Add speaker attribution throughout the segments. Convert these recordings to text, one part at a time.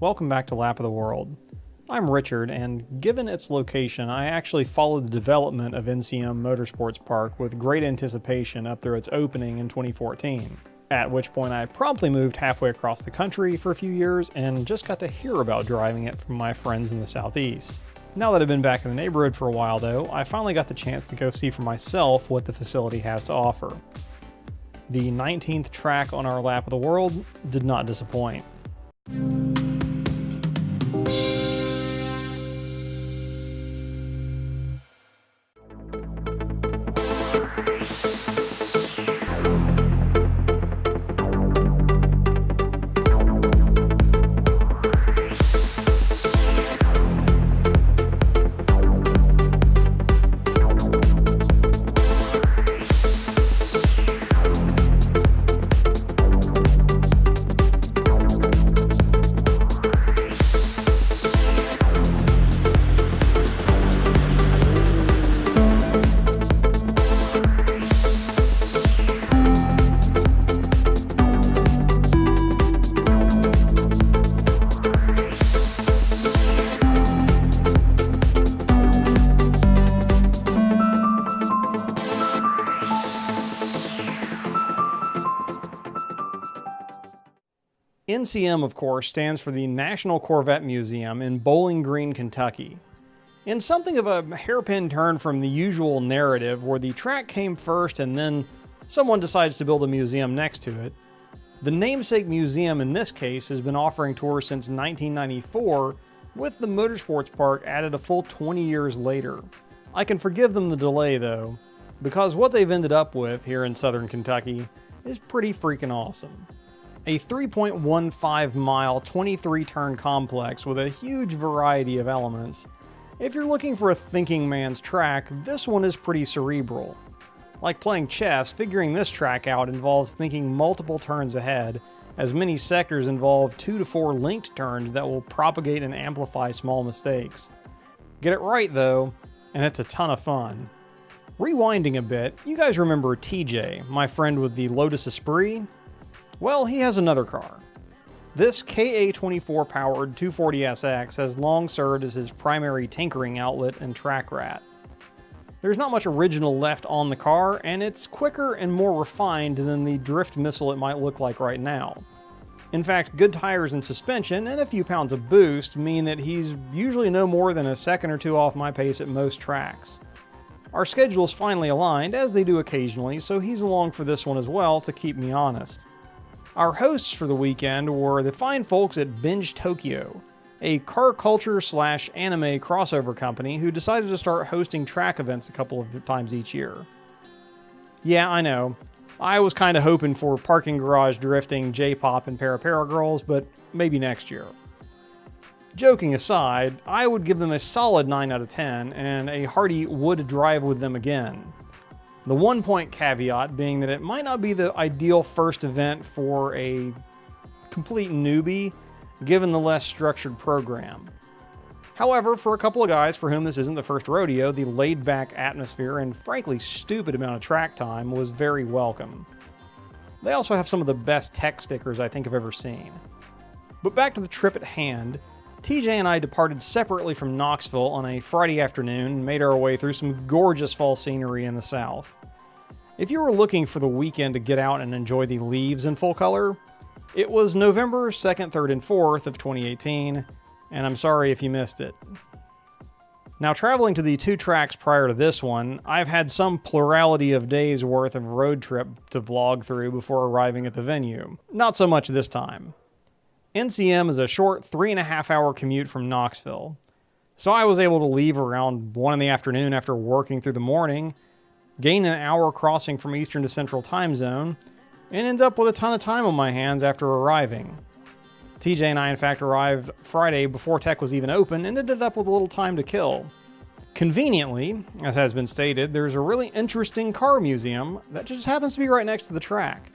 Speaker 1: welcome back to Lap of the World. I'm Richard, and given its location, I actually followed the development of NCM Motorsports Park with great anticipation up through its opening in 2014, at which point I promptly moved halfway across the country for a few years and just got to hear about driving it from my friends in the southeast. Now that I've been back in the neighborhood for a while though, I finally got the chance to go see for myself what the facility has to offer. The 19th track on our Lap of the World did not disappoint. NCM, of course, stands for the National Corvette Museum in Bowling Green, Kentucky. In something of a hairpin turn from the usual narrative where the track came first and then someone decides to build a museum next to it, the namesake museum in this case has been offering tours since 1994, with the Motorsports Park added a full 20 years later. I can forgive them the delay though, because what they've ended up with here in southern Kentucky is pretty freaking awesome. A 3.15 mile, 23 turn complex with a huge variety of elements. If you're looking for a thinking man's track, this one is pretty cerebral. Like playing chess, figuring this track out involves thinking multiple turns ahead, as many sectors involve 2 to 4 linked turns that will propagate and amplify small mistakes. Get it right though, and it's a ton of fun. Rewinding a bit, you guys remember TJ, my friend with the Lotus Esprit? Well, he has another car. This KA24 powered 240SX has long served as his primary tinkering outlet and track rat. There's not much original left on the car, and it's quicker and more refined than the drift missile it might look like right now. In fact, good tires and suspension and a few pounds of boost mean that he's usually no more than a second or two off my pace at most tracks. Our schedules finally aligned, as they do occasionally, so he's along for this one as well to keep me honest. Our hosts for the weekend were the fine folks at Binge Tokyo, a car culture / anime crossover company who decided to start hosting track events a couple of times each year. Yeah, I know. I was kind of hoping for parking garage drifting, J-pop, and para girls, but maybe next year. Joking aside, I would give them a solid 9 out of 10 and a hearty would drive with them again. The one point caveat being that it might not be the ideal first event for a complete newbie, given the less structured program. However, for a couple of guys for whom this isn't the first rodeo, the laid-back atmosphere and frankly stupid amount of track time was very welcome. They also have some of the best tech stickers I think I've ever seen. But back to the trip at hand, TJ and I departed separately from Knoxville on a Friday afternoon and made our way through some gorgeous fall scenery in the south. If you were looking for the weekend to get out and enjoy the leaves in full color, it was November 2nd, 3rd, and 4th of 2018, and I'm sorry if you missed it. Now, traveling to the 2 tracks prior to this one, I've had some plurality of days worth of road trip to vlog through before arriving at the venue. Not so much this time. NCM is a short 3.5 hour commute from Knoxville, so I was able to leave around 1 in the afternoon after working through the morning, gain an hour crossing from Eastern to Central time zone, and end up with a ton of time on my hands after arriving. TJ and I in fact arrived Friday before tech was even open and ended up with a little time to kill. Conveniently, as has been stated, there's a really interesting car museum that just happens to be right next to the track.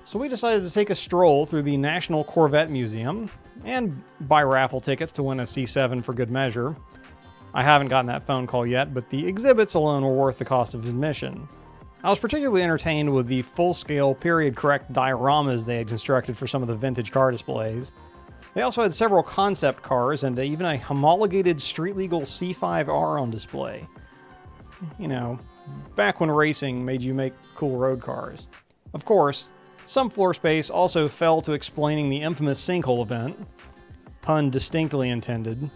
Speaker 1: So we decided to take a stroll through the National Corvette Museum and buy raffle tickets to win a C7 for good measure. I haven't gotten that phone call yet, but the exhibits alone were worth the cost of admission. I was particularly entertained with the full-scale, period-correct dioramas they had constructed for some of the vintage car displays. They also had several concept cars and even a homologated street-legal C5R on display. You know, back when racing made you make cool road cars. Of course, some floor space also fell to explaining the infamous sinkhole event, pun distinctly intended.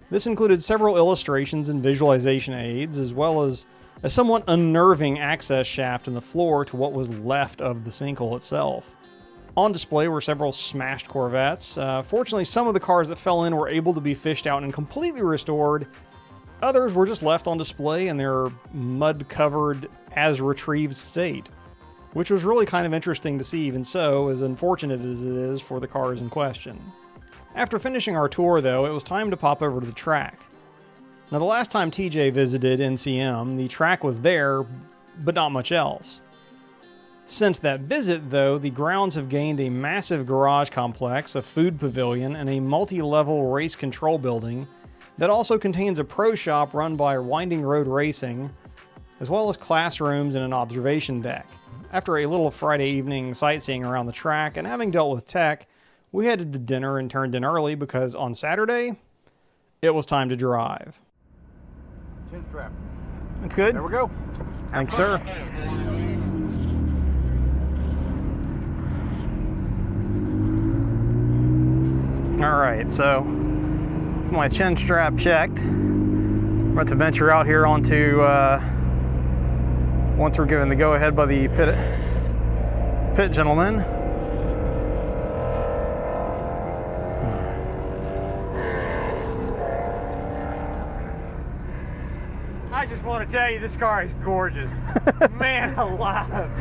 Speaker 1: This included several illustrations and visualization aids, as well as a somewhat unnerving access shaft in the floor to what was left of the sinkhole itself. On display were several smashed Corvettes. Fortunately, some of the cars that fell in were able to be fished out and completely restored. Others were just left on display in their mud-covered, as-retrieved state, which was really kind of interesting to see, even so, as unfortunate as it is for the cars in question. After finishing our tour, though, it was time to pop over to the track. Now, the last time TJ visited NCM, the track was there, but not much else. Since that visit, though, the grounds have gained a massive garage complex, a food pavilion, and a multi-level race control building that also contains a pro shop run by Winding Road Racing, as well as classrooms and an observation deck. After a little Friday evening sightseeing around the track and having dealt with tech, we headed to dinner and turned in early because on Saturday, it was time to drive.
Speaker 2: Chin strap.
Speaker 1: That's good.
Speaker 2: There we go.
Speaker 1: Thanks, sir. All right, so my chin strap checked. I'm about to venture out here onto, once we're given the go-ahead by the pit gentleman.
Speaker 3: I just want to tell you, this car is gorgeous. Man alive.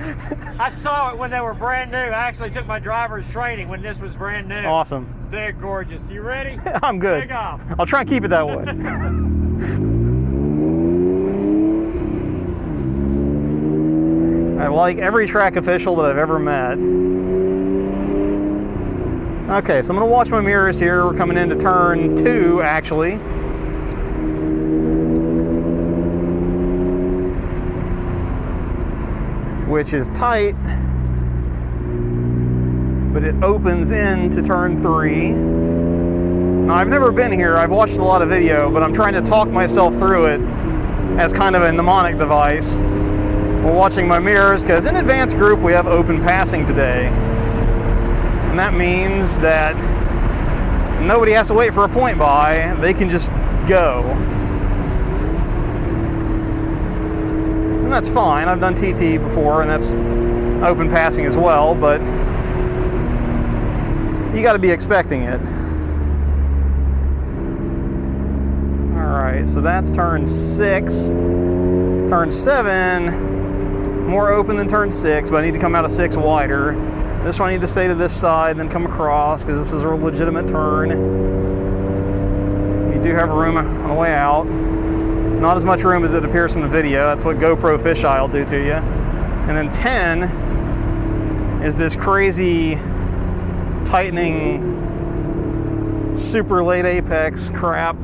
Speaker 3: I saw it when they were brand new. I actually took my driver's training when this was brand new.
Speaker 1: Awesome.
Speaker 3: They're gorgeous. You ready?
Speaker 1: I'm good.
Speaker 3: Take off.
Speaker 1: I'll try and keep it that way. I like every track official that I've ever met. Okay, so I'm going to watch my mirrors here. We're coming into turn 2, actually. Which is tight, but it opens into turn 3. Now, I've never been here. I've watched a lot of video, but I'm trying to talk myself through it as kind of a mnemonic device while watching my mirrors, because in advanced group we have open passing today. And that means that nobody has to wait for a point by. They can just go. And that's fine. I've done TT before, and that's open passing as well, but you got to be expecting it. All right, so that's turn 6. Turn 7, more open than turn 6, but I need to come out of 6 wider. This one I need to stay to this side, then come across, because this is a legitimate turn. You do have room on the way out. Not as much room as it appears from the video. That's what GoPro fisheye will do to you. And then 10 is this crazy tightening super late apex crap.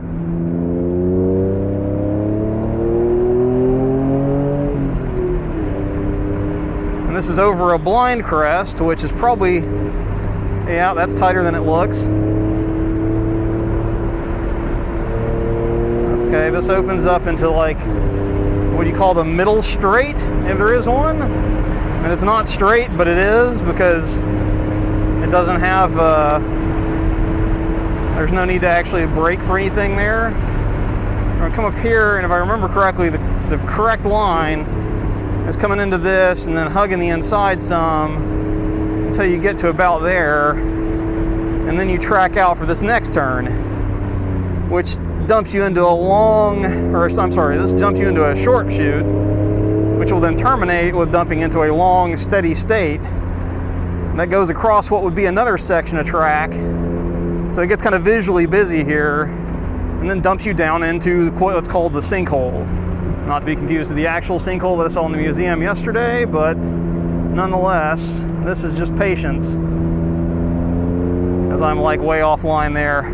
Speaker 1: And this is over a blind crest, which is probably, yeah, that's tighter than it looks. Okay, this opens up into like, what do you call the middle straight, if there is one? And it's not straight, but it is, because it doesn't have, there's no need to actually brake for anything there. I'm gonna come up here, and if I remember correctly, the correct line is coming into this and then hugging the inside some until you get to about there, and then you track out for this next turn, which dumps you into a long, or I'm sorry, this dumps you into a short chute, which will then terminate with dumping into a long, steady state that goes across what would be another section of track. So it gets kind of visually busy here, and then dumps you down into what's called the sinkhole. Not to be confused with the actual sinkhole that I saw in the museum yesterday, but nonetheless, this is just patience, as I'm like way offline there.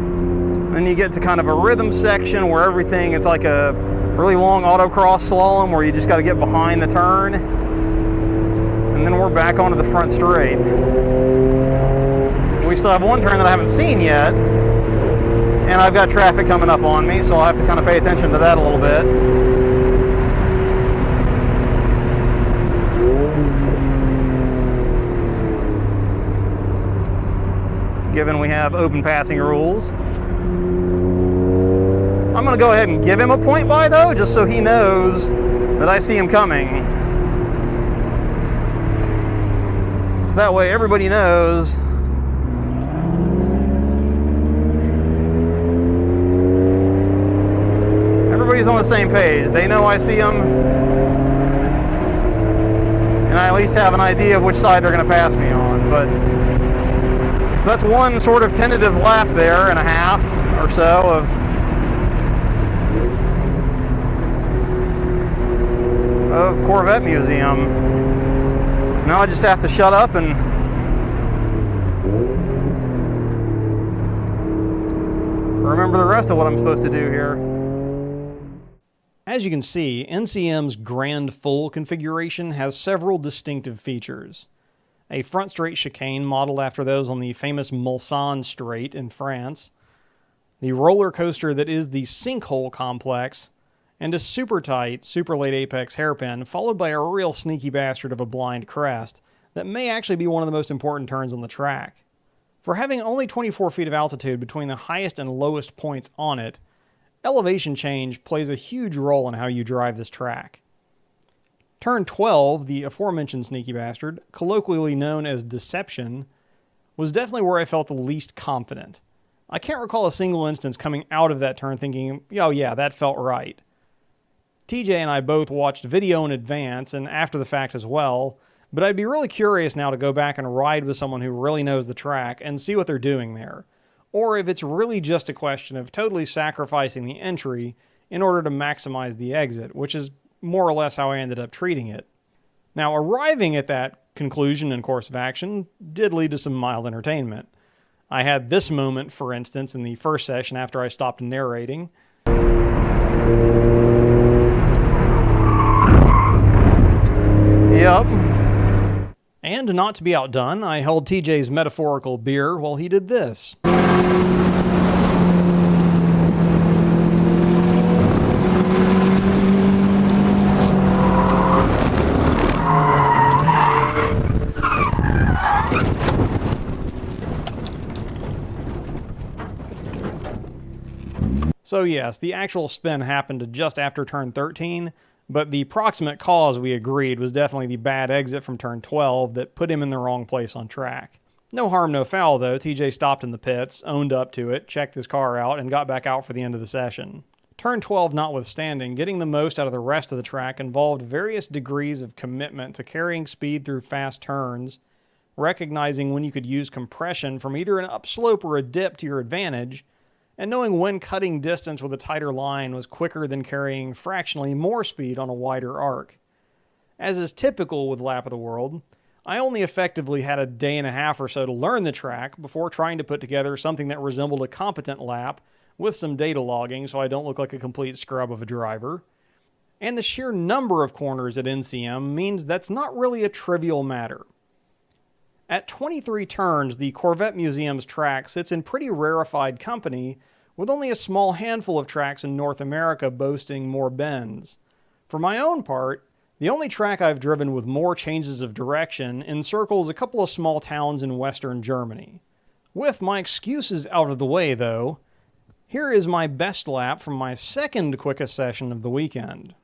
Speaker 1: Then you get to kind of a rhythm section where everything, it's like a really long autocross slalom where you just got to get behind the turn. And then we're back onto the front straight. We we still have one turn that I haven't seen yet. And I've got traffic coming up on me, so I'll have to kind of pay attention to that a little bit. Given we have open passing rules. I'm going to go ahead and give him a point by, though, just so he knows that I see him coming. So that way everybody knows. Everybody's on the same page. They know I see them. And I at least have an idea of which side they're going to pass me on. So that's one sort of tentative lap there and a half or so of Corvette Museum. Now I just have to shut up and remember the rest of what I'm supposed to do here. As you can see, NCM's Grand Full configuration has several distinctive features. A front straight chicane modeled after those on the famous Mulsanne Straight in France, the roller coaster that is the Sinkhole complex, and a super tight, super late apex hairpin, followed by a real sneaky bastard of a blind crest that may actually be one of the most important turns on the track. For having only 24 feet of altitude between the highest and lowest points on it, elevation change plays a huge role in how you drive this track. Turn 12, the aforementioned sneaky bastard, colloquially known as Deception, was definitely where I felt the least confident. I can't recall a single instance coming out of that turn thinking, oh yeah, that felt right. TJ and I both watched video in advance and after the fact as well, but I'd be really curious now to go back and ride with someone who really knows the track and see what they're doing there. Or if it's really just a question of totally sacrificing the entry in order to maximize the exit, which is more or less how I ended up treating it. Now, arriving at that conclusion and course of action did lead to some mild entertainment. I had this moment, for instance, in the first session after I stopped narrating. Yep. And not to be outdone, I held TJ's metaphorical beer while he did this. So yes, the actual spin happened just after turn 13, but the proximate cause we agreed was definitely the bad exit from turn 12 that put him in the wrong place on track. No harm, no foul though. TJ stopped in the pits, owned up to it, checked his car out, and got back out for the end of the session. Turn 12 notwithstanding, getting the most out of the rest of the track involved various degrees of commitment to carrying speed through fast turns, recognizing when you could use compression from either an upslope or a dip to your advantage, and knowing when cutting distance with a tighter line was quicker than carrying fractionally more speed on a wider arc. As is typical with Lap of the World, I only effectively had a day and a half or so to learn the track before trying to put together something that resembled a competent lap with some data logging so I don't look like a complete scrub of a driver. And the sheer number of corners at NCM means that's not really a trivial matter. At 23 turns, the Corvette Museum's track sits in pretty rarefied company, with only a small handful of tracks in North America boasting more bends. For my own part, the only track I've driven with more changes of direction encircles a couple of small towns in western Germany. With my excuses out of the way, though, here is my best lap from my second quickest session of the weekend.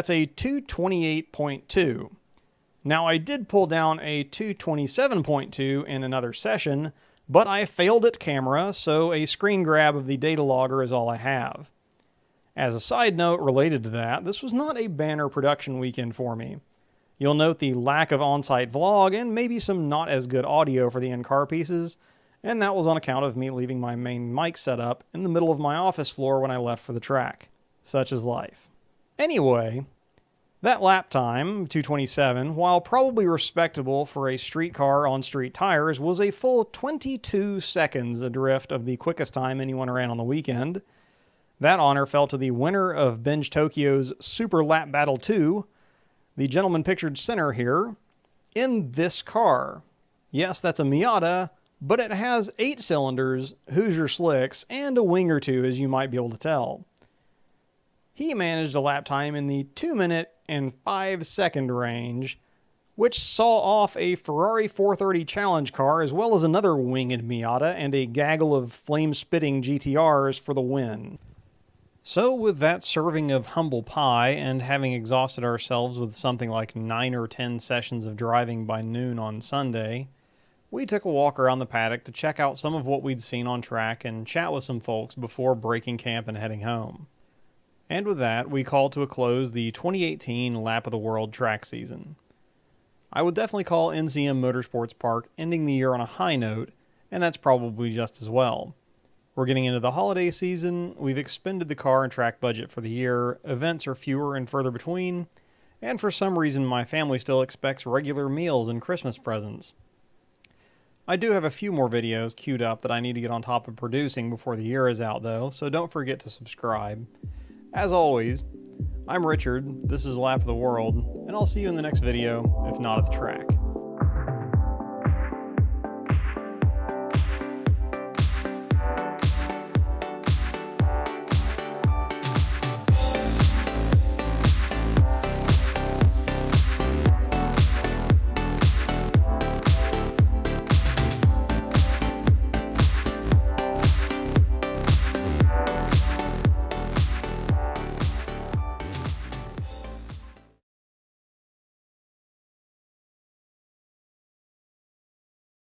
Speaker 1: That's a 228.2. Now I did pull down a 227.2 in another session, but I failed at camera, so a screen grab of the data logger is all I have. As a side note related to that, this was not a banner production weekend for me. You'll note the lack of on-site vlog and maybe some not as good audio for the in-car pieces, and that was on account of me leaving my main mic set up in the middle of my office floor when I left for the track. Such is life. Anyway, that lap time, 227, while probably respectable for a street car on street tires, was a full 22 seconds adrift of the quickest time anyone ran on the weekend. That honor fell to the winner of Binge Tokyo's Super Lap Battle 2, the gentleman pictured center here, in this car. Yes, that's a Miata, but it has 8 cylinders, Hoosier slicks, and a wing or two, as you might be able to tell. He managed a lap time in the 2-minute and 5-second range, which saw off a Ferrari 430 Challenge car as well as another winged Miata and a gaggle of flame-spitting GTRs for the win. So with that serving of humble pie and having exhausted ourselves with something like 9 or 10 sessions of driving by noon on Sunday, we took a walk around the paddock to check out some of what we'd seen on track and chat with some folks before breaking camp and heading home. And with that, we called to a close the 2018 Lap of the World track season. I would definitely call NCM Motorsports Park ending the year on a high note, and that's probably just as well. We're getting into the holiday season, we've expended the car and track budget for the year, events are fewer and further between, and for some reason my family still expects regular meals and Christmas presents. I do have a few more videos queued up that I need to get on top of producing before the year is out though, so don't forget to subscribe. As always, I'm Richard, this is Lap of the World, and I'll see you in the next video, if not at the track.